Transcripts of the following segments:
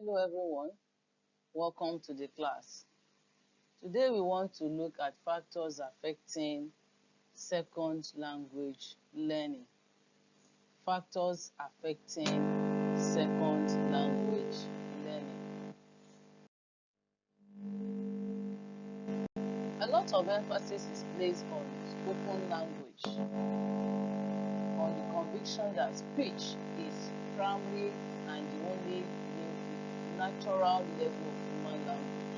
Hello everyone, welcome to the class. Today we want to look at factors affecting second language learning. Factors affecting second language learning. A lot of emphasis is placed on spoken language, on the conviction that speech is primary and the only natural level of human language.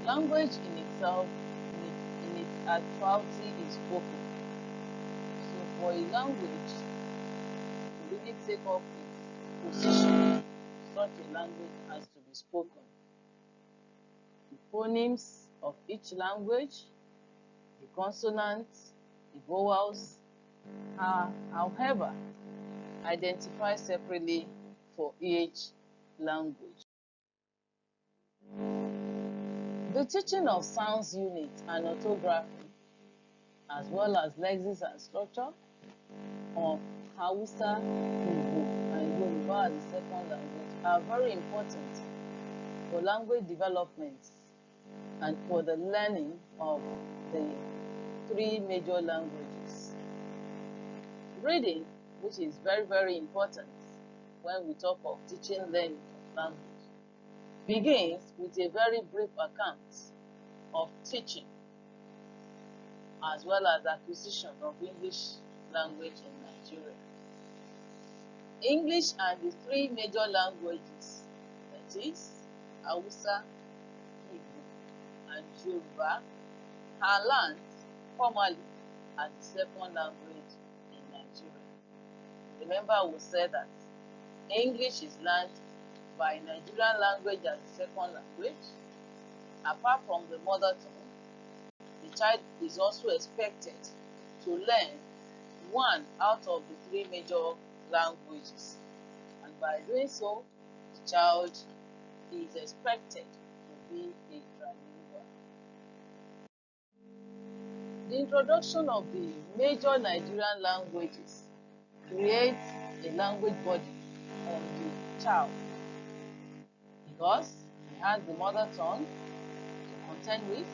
Language in itself, in its actuality, is spoken. So for a language to really take up its position, such a language has to be spoken. The phonemes of each language, the consonants, the vowels are, however, identified separately for each language. The teaching of sounds unit and orthography, as well as lexis and structure of Háúsá, Ìgbò, and Yorùbá as the second language are very important for language development and for the learning of the three major languages. Reading, which is very, very important when we talk of teaching learning of language, begins with a very brief account of teaching as well as acquisition of English language in Nigeria. English and the three major languages, that is, Háúsá, Ìgbò, and Yorùbá, are learned formally as the second language in Nigeria. Remember, we said that English is learned by Nigerian language as the second language. Apart from the mother tongue, the child is also expected to learn one out of the three major languages. And by doing so, the child is expected to be a trilingual. The introduction of the major Nigerian languages creates a language body on the child, because he has the mother tongue to contend with,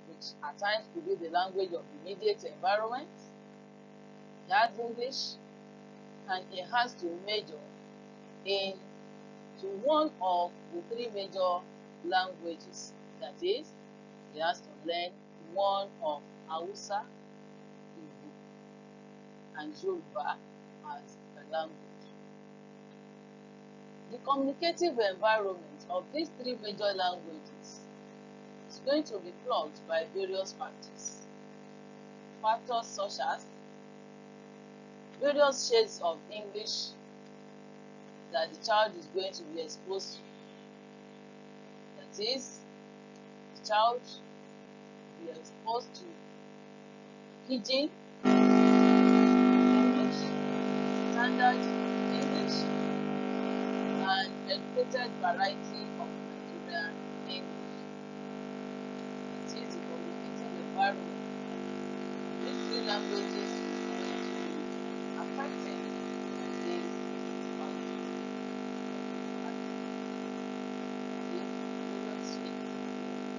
which at times could be the language of the immediate environment. He has English, and he has to major into one of the three major languages. That is, he has to learn one of Háúsá, Ìgbò, and Yorùbá as a language. The communicative environment of these three major languages is going to be clogged by various factors. Factors such as various shades of English that the child is going to be exposed to. That is, the child will be exposed to pidgin English, standard English, and educated variety of Nigerian English. It is the communicative environment. These three languages are affected by these factors.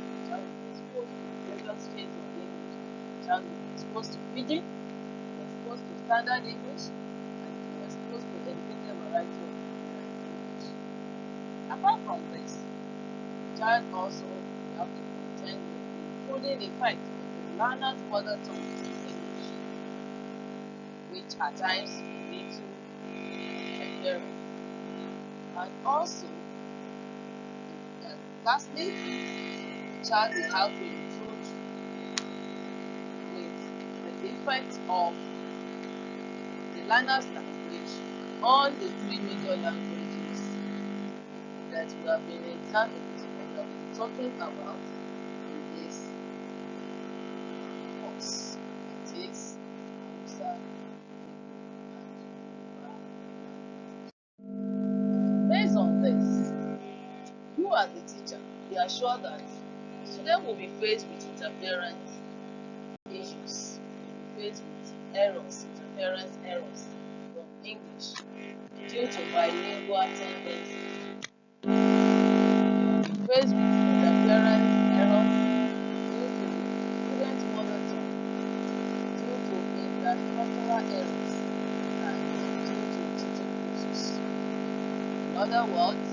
The child will be exposed to various shades of English. The child will be exposed to pidgin, will be exposed to standard English, and will be exposed to educated variety of English. Apart from this, the child also will have to contend with including the fact of the learner's mother tongue English, which at times will lead to interference. And also, lastly, the child will have to include with the effect of the learner's language on the three major languages that we have been examining and that we'll be talking about in this course. It is Háúsá, Ìgbò, and Yorùbá. Based on this, you as the teacher, be assured that students will be faced with interference issues, will be faced with errors, interference errors from English due to bilingual tendencies. Faced with interference errors due to student mother tongue, due to infrastructural errors, and due to teaching process. In other words,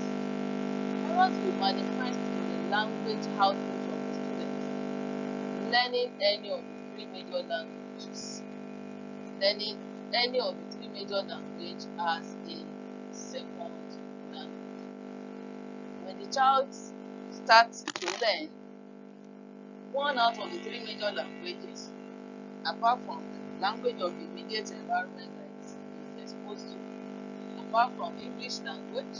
errors will manifest in the language output of the student learning any of the three major languages. Learning any of the three major languages as a second language. When the child starts to learn one out of the three major languages, apart from the language of the immediate environment that is exposed to, apart from English language,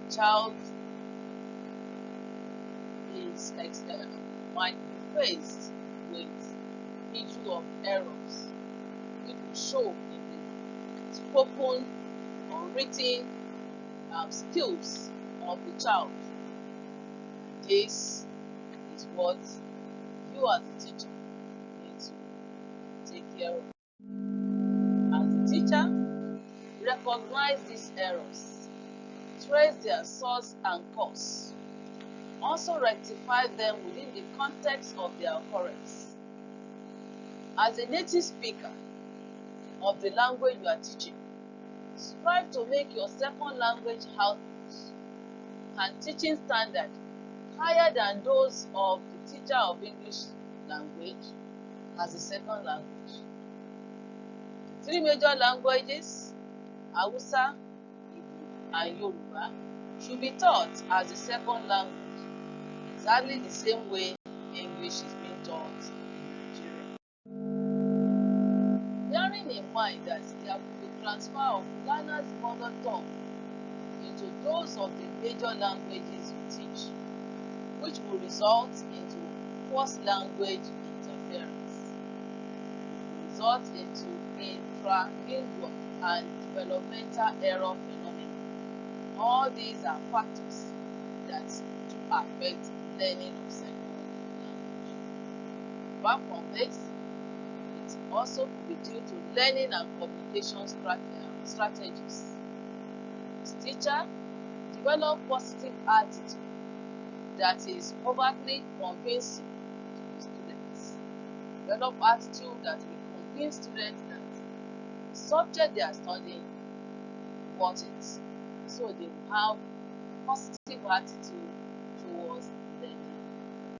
the child might be faced with issue of errors which will show in the spoken or written skills of the child. This is what you as a teacher need to take care of. As a teacher, recognize these errors, trace their source and cause, also rectify them within the context of their occurrence. As a native speaker of the language you are teaching, strive to make your second language output and teaching standard higher than those of the teacher of English language as a second language. The three major languages, Háúsá, Ìgbò, and Yorùbá, should be taught as a second language, exactly the same way English is being taught in Nigeria. Bearing in mind that there will be transfer of learners' mother tongue into those of the major languages you teach, which will result into first language interference, result into intralingual and developmental error phenomena. All these are factors that do affect learning of second language. Apart from this, it also could be due to learning and communication strategies. As teacher, develop positive attitude that is overtly convincing to the students. Develop attitude that will convince students that the subject they are studying wants it. So they will have a positive attitude towards learning.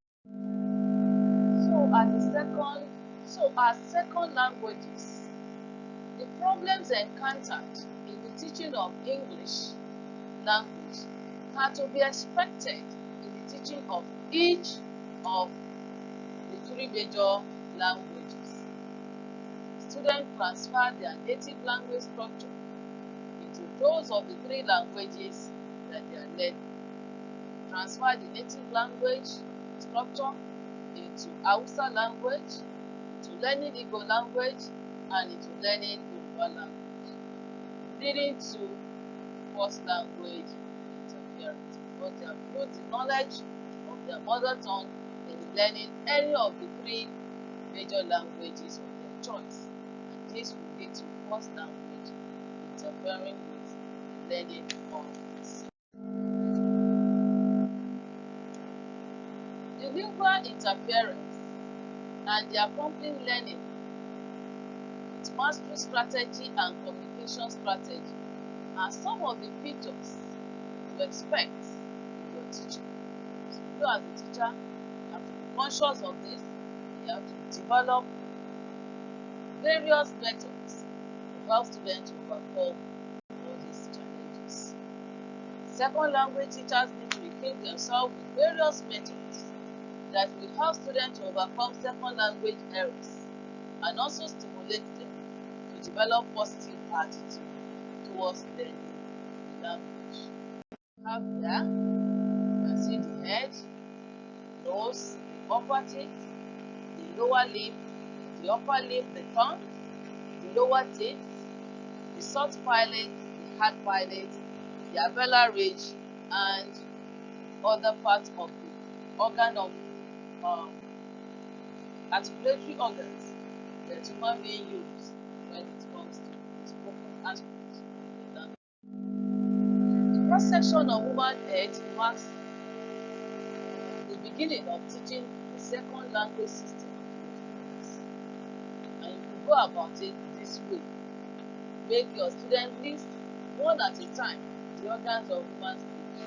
As second languages, the problems encountered in the teaching of English language are to be expected in the teaching of each of the three major languages. Students transfer their native language structure into those of the three languages that they are learning. Transfer the native language structure into Háúsá language, into learning Ìgbò language, and into learning Yorùbá language, leading to first language interference because they have put the knowledge of their mother tongue in learning any of the three major languages of their choice, and this will lead to first language interfering with the learning of this. The lingual interference and the accompanying learning with mastery strategy and communication strategy are some of the features you expect in your teaching. So you as a teacher have to be conscious of this. You have to develop various methods to help students to overcome all these challenges. Second language teachers need to equip themselves with various methods that will help students to overcome second language errors and also stimulate them to develop positive attitude towards learning the language. Have there, you can see the head, nose, the upper teeth, the lower lip, the upper lip, the tongue, the lower teeth, the soft palate, the hard palate, the alveolar ridge, and other parts of the organ of articulatory organs that human being use when it comes to spoken aspects of the language. The first section of human head marks the beginning of teaching the second language system to students. And you can go about it this way. Make your student list one at a time the organs of human speech.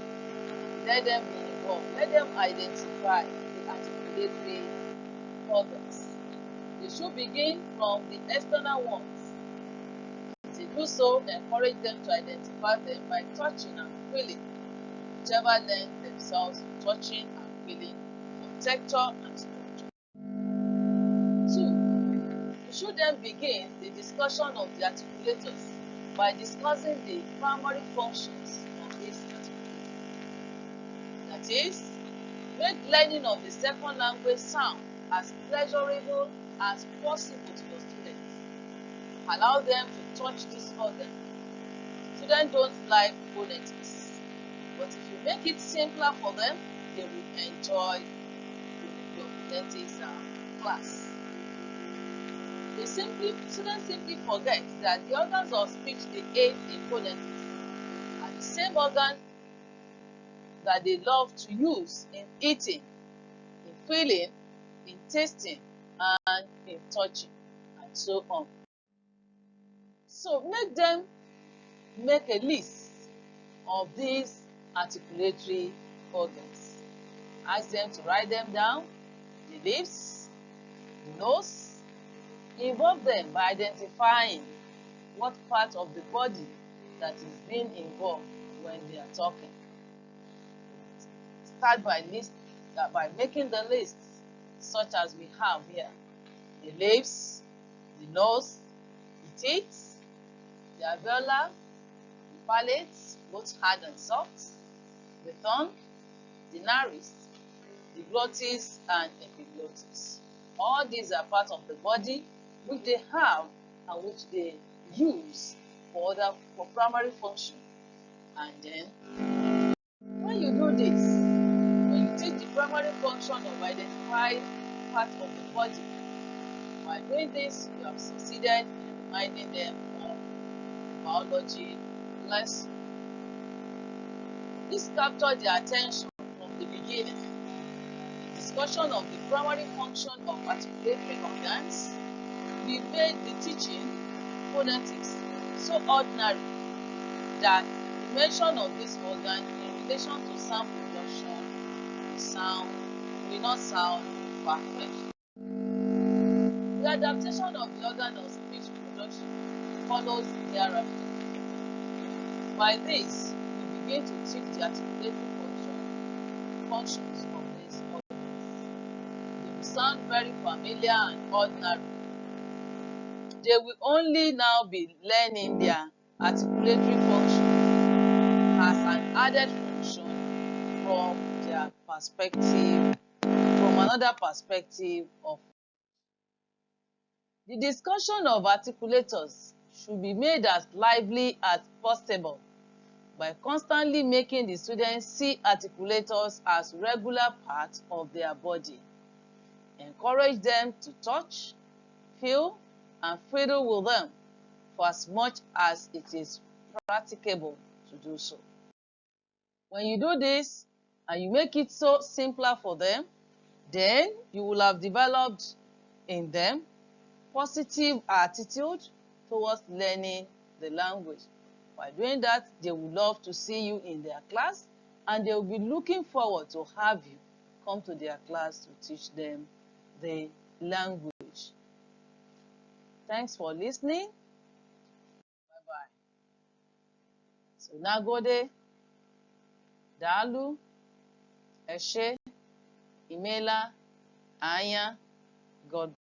Let them be involved. Let them identify the articulatory organs. They should begin from the external ones. To do so, encourage them to identify them by touching and feeling, whichever lend themselves to touching and feeling of texture and structure. 2. You should then begin the discussion of the articulators by discussing the primary functions of these articulators. That is, make learning of the second language sound as pleasurable as possible to your students. Allow them to touch this organ. Students don't like phonetics, but if you make it simpler for them, they will enjoy your phonetics class. Students simply forget that the organs of speech they aid in phonetics are the same organ that they love to use in eating, in feeling, in tasting, and in touching, and so on. So make them make a list of these articulatory organs. Ask them to write them down, the lips, the nose. Involve them by identifying what part of the body that is being involved when they are talking. Start by making the list such as we have here. The lips, the nose, the teeth, the alveolar, the palate, both hard and soft, the tongue, the nares, the glottis and epiglottis. All these are part of the body which they have and which they use for primary function. And then when you do this, when you teach the primary function of identified part of the body, by doing this, you have succeeded in reminding them of the biology lesson. This captured their attention from the beginning. The discussion of the primary function of articulatory organs, we made the teaching phonetics so ordinary that the mention of this organ in relation to sound production will not sound perfect. The adaptation of the organ of speech production follows thereafter. By this, we begin to teach the articulatory functions of these organs. They will sound very familiar and ordinary. They will only now be learning their articulatory function as an added function from their perspective, from another perspective of. The discussion of articulators should be made as lively as possible by constantly making the students see articulators as regular parts of their body. Encourage them to touch, feel, and fiddle with them for as much as it is practicable to do so. When you do this and you make it so simpler for them, then you will have developed in them positive attitude towards learning the language. By doing that, they will love to see you in their class and they will be looking forward to have you come to their class to teach them the language. Thanks for listening. Bye-bye. So nagode, daalụ, eshe, imela, anya, God